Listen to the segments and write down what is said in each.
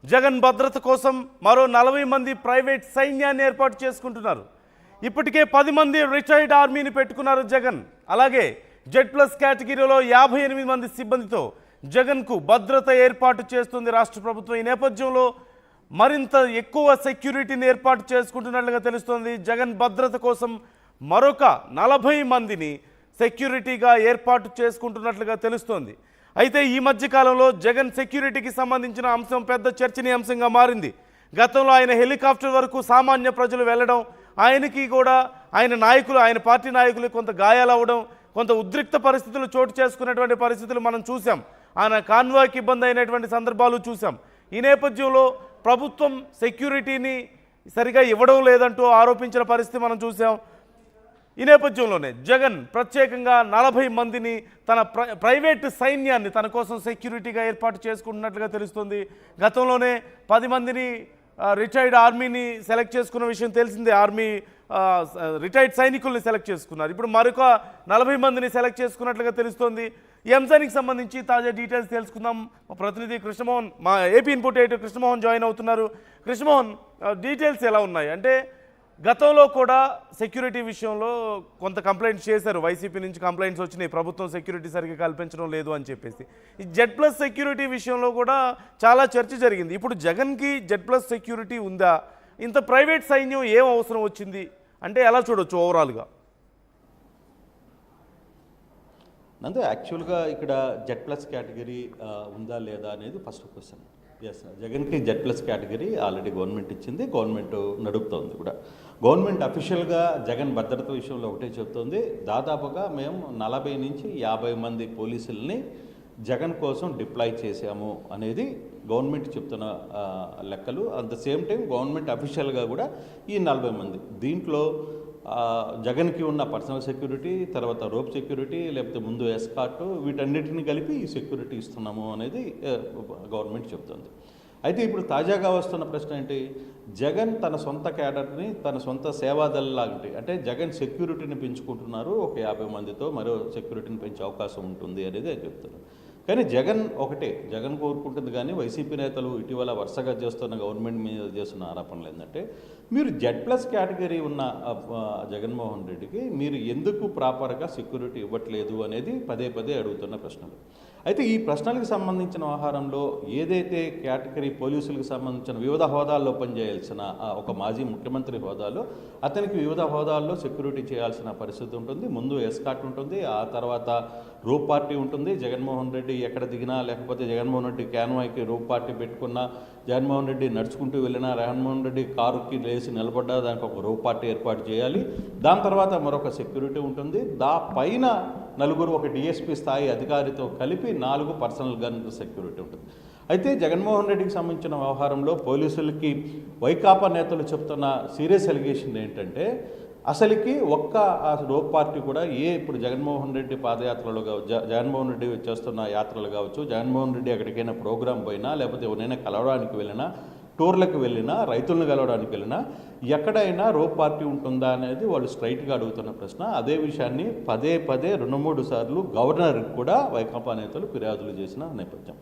జగన్ భద్రత కోసం మరో 40 మంది ప్రైవేట్ సైన్యాన్ని ఏర్పాటు చేసుకుంటున్నారు. ఇప్పటికే 10 మంది రిటైర్డ్ ఆర్మీని పెట్టుకున్నారు జగన్. అలాగే Z+ కేటగిరీలో 58 మంది సిబ్బందితో జగన్కు భద్రత ఏర్పాటు చేస్తుంది రాష్ట్ర ప్రభుత్వం. ఈ నేపథ్యంలో మరింత ఎక్కువ సెక్యూరిటీని ఏర్పాటు చేసుకుంటున్నట్లుగా తెలుస్తోంది. జగన్ భద్రత కోసం మరొక 40 మందిని సెక్యూరిటీగా ఏర్పాటు చేసుకుంటున్నట్లుగా తెలుస్తోంది. అయితే ఈ మధ్య కాలంలో జగన్ సెక్యూరిటీకి సంబంధించిన అంశం పెద్ద చర్చనీయాంశంగా మారింది. గతంలో ఆయన హెలికాప్టర్ వరకు సామాన్య ప్రజలు వెళ్ళడం, ఆయనకి కూడా ఆయన పార్టీ నాయకులు కొంత గాయాలు అవ్వడం, కొంత ఉద్రిక్త పరిస్థితులు చోటు చేసుకున్నటువంటి పరిస్థితులు మనం చూసాం. ఆయన కాన్వాయ్కి ఇబ్బంది అయినటువంటి సందర్భాలు చూసాం. ఈ నేపథ్యంలో ప్రభుత్వం సెక్యూరిటీని సరిగా ఇవ్వడం లేదంటూ ఆరోపించిన పరిస్థితి మనం చూసాం. ఈ నేపథ్యంలోనే జగన్ ప్రత్యేకంగా 40 మందిని తన ప్రైవేట్ సైన్యాన్ని తన కోసం సెక్యూరిటీగా ఏర్పాటు చేసుకుంటున్నట్లుగా తెలుస్తుంది. గతంలోనే 10 మందిని రిటైర్డ్ ఆర్మీని సెలెక్ట్ చేసుకున్న విషయం తెలిసిందే. ఆర్మీ రిటైర్డ్ సైనికుల్ని సెలెక్ట్ చేసుకున్నారు. ఇప్పుడు మరొక 40 మందిని సెలెక్ట్ చేసుకున్నట్లుగా తెలుస్తోంది. ఈ అంశానికి సంబంధించి తాజా డీటెయిల్స్ తెలుసుకుందాం. మా ప్రతినిధి కృష్ణమోహన్, మా AP input editor Krishnamohan join అవుతున్నారు. కృష్ణమోహన్, డీటెయిల్స్ ఎలా ఉన్నాయి? అంటే గతంలో కూడా సెక్యూరిటీ విషయంలో కొంత కంప్లైంట్స్ చేశారు. వైసీపీ నుంచి కంప్లైంట్స్ వచ్చినాయి, ప్రభుత్వం సెక్యూరిటీ సరిగ్గా కల్పించడం లేదు అని చెప్పేసి. ఈ Z+ సెక్యూరిటీ విషయంలో కూడా చాలా చర్చ జరిగింది. ఇప్పుడు జగన్కి Z+ సెక్యూరిటీ ఉందా? ఇంత ప్రైవేట్ సైన్యం ఏం అవసరం వచ్చింది అంటే ఎలా చూడొచ్చు ఓవరాల్గా? నందు, యాక్చువల్గా ఇక్కడ Z+ కేటగిరీ ఉందా లేదా అనేది ఫస్ట్ క్వశ్చన్. ఎస్, జగన్కి Z+ కేటగిరీ ఆల్రెడీ గవర్నమెంట్ ఇచ్చింది, గవర్నమెంట్ నడుపుతోంది కూడా. గవర్నమెంట్ అఫీషియల్గా జగన్ భద్రత విషయంలో ఒకటే చెప్తోంది, దాదాపుగా మేము 40 నుంచి 50 మంది పోలీసుల్ని జగన్ కోసం డిప్లాయ్ చేశాము అనేది గవర్నమెంట్ చెప్తున్న లెక్కలు. At the same time government అఫీషియల్గా కూడా ఈ 40 మంది దీంట్లో జగన్కి ఉన్న పర్సనల్ సెక్యూరిటీ, తర్వాత రోప్ సెక్యూరిటీ, లేకపోతే ముందు ఎస్కార్ట్, వీటన్నిటిని కలిపి ఈ సెక్యూరిటీ ఇస్తున్నాము అనేది గవర్నమెంట్ చెప్తుంది. అయితే ఇప్పుడు తాజాగా వస్తున్న ప్రశ్న ఏంటి, జగన్ తన సొంత క్యాడర్ని, తన సొంత సేవాదళ లాంటి, అంటే జగన్ సెక్యూరిటీని పెంచుకుంటున్నారు, ఒక 50 మందితో మరో సెక్యూరిటీని పెంచే అవకాశం ఉంటుంది అనేది చెప్తున్నారు. కానీ జగన్ కోరుకుంటుంది. కానీ వైసీపీ నేతలు ఇటీవల వరుసగా చేస్తున్న గవర్నమెంట్ మీద చేస్తున్న ఆరోపణలు ఏంటంటే, మీరు Z+ కేటగిరీ ఉన్న జగన్మోహన్ రెడ్డికి మీరు ఎందుకు ప్రాపర్గా సెక్యూరిటీ ఇవ్వట్లేదు అనేది పదే అడుగుతున్న ప్రశ్నలు. అయితే ఈ ప్రశ్నలకు సంబంధించిన వ్యవహారంలో ఏదైతే కేటగిరీ పోలీసులకు సంబంధించిన వివిధ హోదాల్లో పనిచేయాల్సిన ఒక మాజీ ముఖ్యమంత్రి హోదాలో అతనికి వివిధ హోదాల్లో సెక్యూరిటీ చేయాల్సిన పరిస్థితి ఉంటుంది. ముందు ఎస్కార్ట్ ఉంటుంది, ఆ తర్వాత రోప్ పార్టీ ఉంటుంది. జగన్మోహన్ రెడ్డి ఎక్కడ దిగినా, లేకపోతే జగన్మోహన్ రెడ్డి క్యాన్వాయ్కి రోప్ పార్టీ పెట్టుకున్నా, జగన్మోహన్ రెడ్డి నడుచుకుంటూ వెళ్ళినా, జగన్మోహన్ రెడ్డి కారుకి లేచి నిలబడ్డా దానికి ఒక రోప్ పార్టీ ఏర్పాటు చేయాలి. దాని తర్వాత మరొక సెక్యూరిటీ ఉంటుంది. పైన 4 ఒక DSP స్థాయి అధికారితో కలిపి 4 పర్సనల్ గన్ సెక్యూరిటీ ఉంటుంది. అయితే జగన్మోహన్ రెడ్డికి సంబంధించిన వ్యవహారంలో పోలీసులకి వైకాపా నేతలు చెప్తున్న సీరియస్ ఎలిగేషన్ ఏంటంటే, అసలుకి ఒక్క రోప్ పార్టీ కూడా ఇప్పుడు జగన్మోహన్ రెడ్డి పాదయాత్రలు జగన్మోహన్ రెడ్డి చేస్తున్న యాత్రలు కావచ్చు, జగన్మోహన్ రెడ్డి ఎక్కడికైనా ప్రోగ్రాం పోయినా, లేకపోతే ఎవరైనా కలవడానికి వెళ్ళినా, టూర్లకు వెళ్ళినా, రైతులను కలవడానికి వెళ్ళినా ఎక్కడైనా రోప్ పార్టీ ఉంటుందా అనేది వాళ్ళు స్ట్రైట్గా అడుగుతున్న ప్రశ్న. అదే విషయాన్ని పదే 2-3 సార్లు గవర్నర్కి కూడా వైకాపా నేతలు ఫిర్యాదులు చేసిన నేపథ్యం.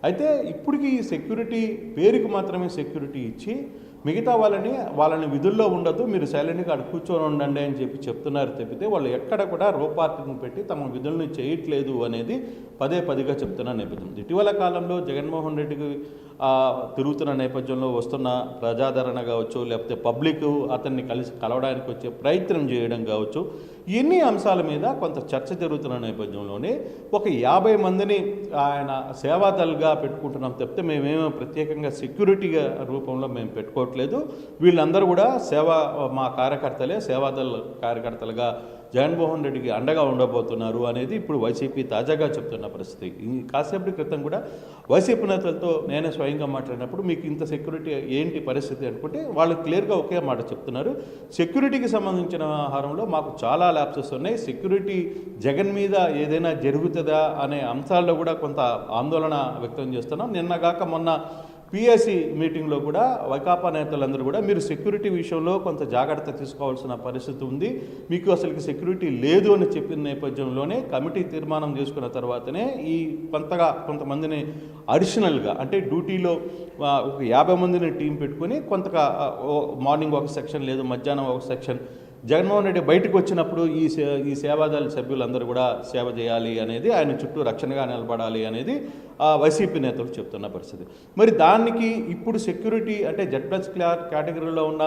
అయితే ఇప్పటికీ ఈ సెక్యూరిటీ పేరుకి మాత్రమే సెక్యూరిటీ ఇచ్చి మిగతా వాళ్ళని విధుల్లో ఉండదు, మీరు సైలెంట్గా అక్కడ కూర్చొని ఉండండి అని చెప్తున్నారు తప్పితే వాళ్ళు ఎక్కడ కూడా రోప్ పార్టీని పెట్టి తమ విధులను చేయట్లేదు అనేది పదేగా చెప్తున్న నేపథ్యం. ఇటీవల కాలంలో జగన్మోహన్ రెడ్డికి తిరుగుతున్న నేపథ్యంలో వస్తున్న ప్రజాదరణ కావచ్చు, లేకపోతే పబ్లిక్ అతన్ని కలవడానికి వచ్చే ప్రయత్నం చేయడం కావచ్చు, ఇన్ని అంశాల మీద కొంత చర్చ జరుగుతున్న నేపథ్యంలోనే ఒక 50 మందిని ఆయన సేవాదళగా పెట్టుకుంటున్నాం తప్పితే మేమేమో ప్రత్యేకంగా సెక్యూరిటీగా రూపంలో మేము పెట్టుకోవట్లేదు, వీళ్ళందరూ కూడా మా కార్యకర్తలే సేవాదళ కార్యకర్తలుగా జగన్మోహన్ రెడ్డికి అండగా ఉండబోతున్నారు అనేది ఇప్పుడు వైసీపీ తాజాగా చెప్తున్న పరిస్థితి. కాసేపటి క్రితం కూడా వైసీపీ నేతలతో నేనే స్వయంగా మాట్లాడినప్పుడు మీకు ఇంత సెక్యూరిటీ ఏంటి పరిస్థితి అనుకుంటే వాళ్ళు క్లియర్గా ఒకే మాట చెప్తున్నారు, సెక్యూరిటీకి సంబంధించిన వ్యవహారంలో మాకు చాలా ల్యాప్సెస్ ఉన్నాయి, సెక్యూరిటీ జగన్ మీద ఏదైనా జరుగుతుందా అనే అంశాల్లో కూడా కొంత ఆందోళన వ్యక్తం చేస్తున్నాం. నిన్నగాక మొన్న పిఎస్సి మీటింగ్లో కూడా వైకాపా నేతలందరూ కూడా మీరు సెక్యూరిటీ విషయంలో కొంత జాగ్రత్త తీసుకోవాల్సిన పరిస్థితి ఉంది, మీకు అసలుకి సెక్యూరిటీ లేదు అని చెప్పిన నేపథ్యంలోనే కమిటీ తీర్మానం చేసుకున్న తర్వాతనే ఈ కొంతమందిని అడిషనల్గా అంటే డ్యూటీలో ఒక 50 మందిని టీం పెట్టుకుని కొంతగా మార్నింగ్ ఒక సెక్షన్ లేదు మధ్యాహ్నం ఒక సెక్షన్ జగన్మోహన్ రెడ్డి బయటకు వచ్చినప్పుడు ఈ సేవాదళ సభ్యులందరూ కూడా సేవ చేయాలి అనేది, ఆయన చుట్టూ రక్షణగా నిలబడాలి అనేది వైసీపీ నేతలు చెప్తున్న పరిస్థితి. మరి దానికి ఇప్పుడు సెక్యూరిటీ అంటే Z+ కేటగిరీలో ఉన్న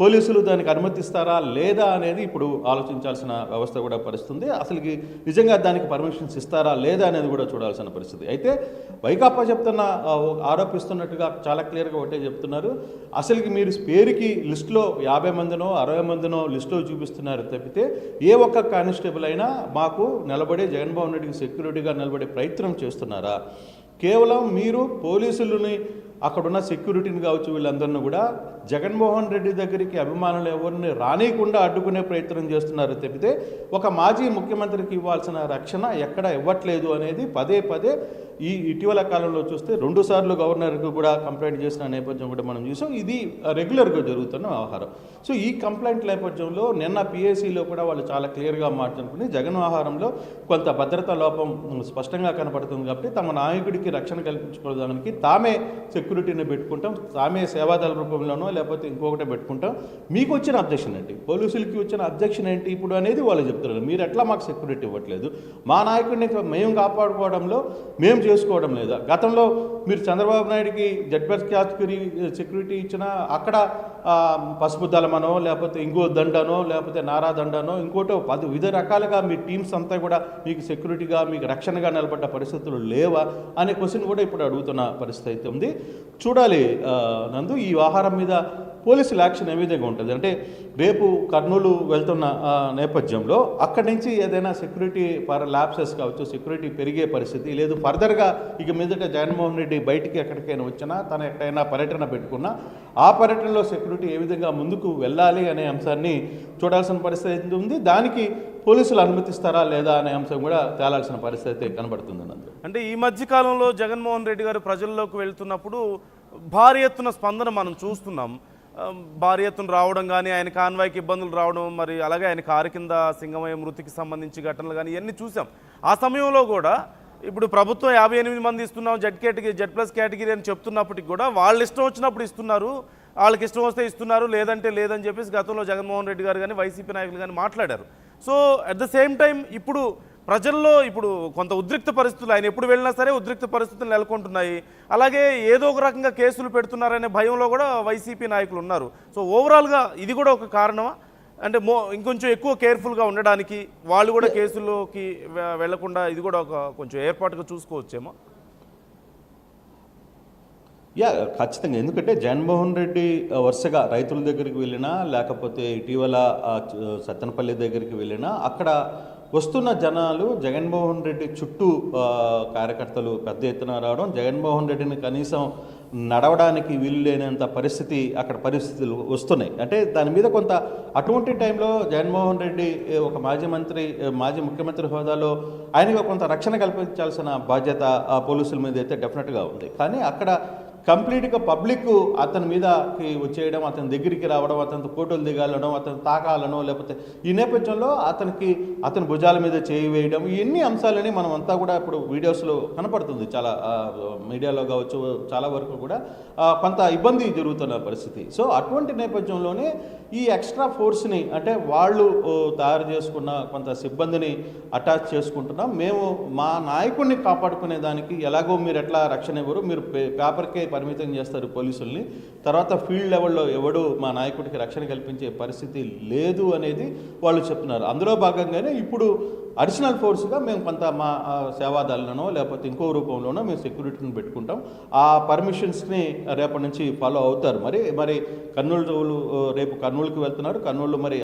పోలీసులు దానికి అనుమతిస్తారా లేదా అనేది ఇప్పుడు ఆలోచించాల్సిన వ్యవస్థ కూడా పరిస్థితుంది. అసలుకి నిజంగా దానికి పర్మిషన్స్ ఇస్తారా లేదా అనేది కూడా చూడాల్సిన పరిస్థితి. అయితే వైకాపా ఆరోపిస్తున్నట్టుగా చాలా క్లియర్గా ఒకటే చెప్తున్నారు, అసలుకి మీరు పేరుకి లిస్టులో 50 మందినో 60 మందినో లిస్టులో చూపిస్తున్నారు తప్పితే ఏ ఒక్క కానిస్టేబుల్ అయినా మాకు నిలబడే జగన్మోహన్ రెడ్డికి సెక్యూరిటీగా నిలబడే ప్రయత్నం చేస్తున్నారా? కేవలం మీరు పోలీసులని అక్కడున్న సెక్యూరిటీని కావచ్చు వీళ్ళందరినీ కూడా జగన్మోహన్ రెడ్డి దగ్గరికి అభిమానులు ఎవరిని రానియకుండా అడ్డుకునే ప్రయత్నం చేస్తున్నారు తప్పితే ఒక మాజీ ముఖ్యమంత్రికి ఇవ్వాల్సిన రక్షణ ఎక్కడ ఇవ్వట్లేదు అనేది పదే ఈ ఇటీవల కాలంలో చూస్తే 2 సార్లు గవర్నర్కు కూడా కంప్లైంట్ చేసిన నేపథ్యం కూడా మనం చూసాం. ఇది రెగ్యులర్గా జరుగుతున్న వ్యవహారం. సో ఈ కంప్లైంట్ నేపథ్యంలో నిన్న పిఎస్సిలో కూడా వాళ్ళు చాలా క్లియర్గా మాట్లాడుకుని జగన్ వ్యవహారంలో కొంత భద్రతా లోపం స్పష్టంగా కనపడుతుంది కాబట్టి తమ నాయకుడికి రక్షణ కల్పించుకోవడానికి తామే సెక్యూరిటీని పెట్టుకుంటాం, తామే సేవాదళ రూపంలోనో లేకపోతే ఇంకొకటి పెట్టుకుంటాం. మీకు వచ్చిన అబ్జెక్షన్ ఏంటి, పోలీసులకి వచ్చిన అబ్జెక్షన్ ఏంటి ఇప్పుడు అనేది వాళ్ళు చెప్తున్నారు. మీరు ఎట్లా మాకు సెక్యూరిటీ ఇవ్వట్లేదు, మా నాయకుడిని మేము కాపాడుకోవడంలో మేము చేసుకోవడం లేదా? గతంలో మీరు చంద్రబాబు నాయుడికి Z+ కేటగిరీ సెక్యూరిటీ ఇచ్చినా అక్కడ పసుపు దళమనో లేకపోతే ఇంకో దండనో లేకపోతే నారా దండనో ఇంకోటో 10 వివిధ రకాలుగా మీ టీమ్స్ అంతా కూడా మీకు సెక్యూరిటీగా మీకు రక్షణగా నిలబడ్డ పరిస్థితులు లేవా అనే క్వశ్చన్ కూడా ఇప్పుడు అడుగుతున్న పరిస్థితి అయితే ఉంది. చూడాలి నందు ఈ వ్యవహారం మీద పోలీసుల యాక్షన్ ఏ విధంగా ఉంటుంది. అంటే రేపు కర్నూలు వెళ్తున్న నేపథ్యంలో అక్కడి నుంచి ఏదైనా సెక్యూరిటీ ల్యాప్సెస్ కావచ్చు, సెక్యూరిటీ పెరిగే పరిస్థితి లేదు, ఫర్దర్గా ఇక మీదట జగన్మోహన్ రెడ్డి బయటికి ఎక్కడికైనా వచ్చినా తను ఎక్కడైనా పర్యటన పెట్టుకున్నా ఆ పర్యటనలో సెక్యూరిటీ ఏ విధంగా ముందుకు వెళ్ళాలి అనే అంశాన్ని చూడాల్సిన పరిస్థితి ఉంది. దానికి పోలీసులు అనుమతిస్తారా లేదా అనే అంశం కూడా తేలాల్సిన పరిస్థితి కనబడుతుంది. అంటే ఈ మధ్య కాలంలో జగన్మోహన్ రెడ్డి గారు ప్రజల్లోకి వెళ్తున్నప్పుడు భారీ ఎత్తున స్పందన మనం చూస్తున్నాం. భారీ ఎత్తున రావడం కానీ, ఆయన కాన్వాయ్కి ఇబ్బందులు రావడం, మరి అలాగే ఆయన కారు కింద సింగమయ్య మృతికి సంబంధించి ఘటనలు కానీ ఇవన్నీ చూసాం. ఆ సమయంలో కూడా ఇప్పుడు ప్రభుత్వం 58 మంది ఇస్తున్నాం Z+ కేటగిరీ అని చెప్తున్నప్పటికి కూడా వాళ్ళు ఇష్టం వచ్చినప్పుడు ఇస్తున్నారు, వాళ్ళకి ఇష్టం వస్తే ఇస్తున్నారు, లేదంటే లేదని చెప్పేసి గతంలో జగన్మోహన్ రెడ్డి గారు కానీ వైసీపీ నాయకులు కానీ మాట్లాడారు. So at the same time ఇప్పుడు ప్రజల్లో ఇప్పుడు కొంత ఉద్రిక్త పరిస్థితులు, ఆయన ఎప్పుడు వెళ్ళినా సరే ఉద్రిక్త పరిస్థితులు నెలకొంటున్నాయి. అలాగే ఏదో ఒక రకంగా కేసులు పెడుతున్నారనే భయంలో కూడా వైసీపీ నాయకులు ఉన్నారు. సో ఓవరాల్గా ఇది కూడా ఒక కారణమా? అంటే ఇంకొంచెం ఎక్కువ కేర్ఫుల్గా ఉండడానికి వాళ్ళు కూడా కేసుల్లోకి వెళ్లకుండా ఇది కూడా ఒక కొంచెం ఏర్పాటుగా చూసుకోవచ్చేమో. ఖచ్చితంగా. ఎందుకంటే జగన్మోహన్ రెడ్డి వరుసగా రైతుల దగ్గరికి వెళ్ళినా లేకపోతే ఇటీవల సత్తెనపల్లి దగ్గరికి వెళ్ళినా అక్కడ వస్తున్న జనాలు జగన్మోహన్ రెడ్డి చుట్టూ కార్యకర్తలు పెద్ద ఎత్తున రావడం, జగన్మోహన్ రెడ్డిని కనీసం నడవడానికి వీలు లేనంత పరిస్థితులు వస్తున్నాయి. అంటే దాని మీద కొంత అటువంటి టైంలో జగన్మోహన్ రెడ్డి ఒక మాజీ ముఖ్యమంత్రి హోదాలో ఆయనకు కొంత రక్షణ కల్పించాల్సిన బాధ్యత పోలీసుల మీద అయితే డెఫినెట్గా ఉంది. కానీ అక్కడ కంప్లీట్గా పబ్లిక్ అతని మీదకి వచ్చేయడం, అతని దగ్గరికి రావడం, అతనితో ఫోటోలు దిగాలనో, అతను తాకాలనో, లేకపోతే ఈ నేపథ్యంలో అతని భుజాల మీద చేయి వేయడం, ఇవన్నీ అంశాలని మనం అంతా కూడా ఇప్పుడు వీడియోస్లో కనపడుతుంది. చాలా మీడియాలో కావచ్చు, చాలా వరకు కూడా కొంత ఇబ్బంది జరుగుతున్న పరిస్థితి. సో అటువంటి నేపథ్యంలోనే ఈ ఎక్స్ట్రా ఫోర్స్ని అంటే వాళ్ళు తయారు చేసుకున్న కొంత సిబ్బందిని అటాచ్ చేసుకుంటున్నాం. మేము మా నాయకుడిని కాపాడుకునే దానికి ఎలాగో మీరు ఎట్లా రక్షణ ఇవ్వరు, మీరు పేపర్కే పరిమితం చేస్తారు పోలీసుల్ని, తర్వాత ఫీల్డ్ లెవెల్లో ఎవడు మా నాయకుడికి రక్షణ కల్పించే పరిస్థితి లేదు అనేది వాళ్ళు చెప్తున్నారు. అందులో భాగంగానే ఇప్పుడు అడిషనల్ ఫోర్స్గా మేము కొంత మా సేవాదళనో లేకపోతే ఇంకో రూపంలోనో మేము సెక్యూరిటీని పెట్టుకుంటాం. ఆ పర్మిషన్స్ని రేపటి నుంచి ఫాలో అవుతారు. మరి కర్నూలు రేపు కర్నూలుకి వెళ్తున్నారు. కర్నూలు మరి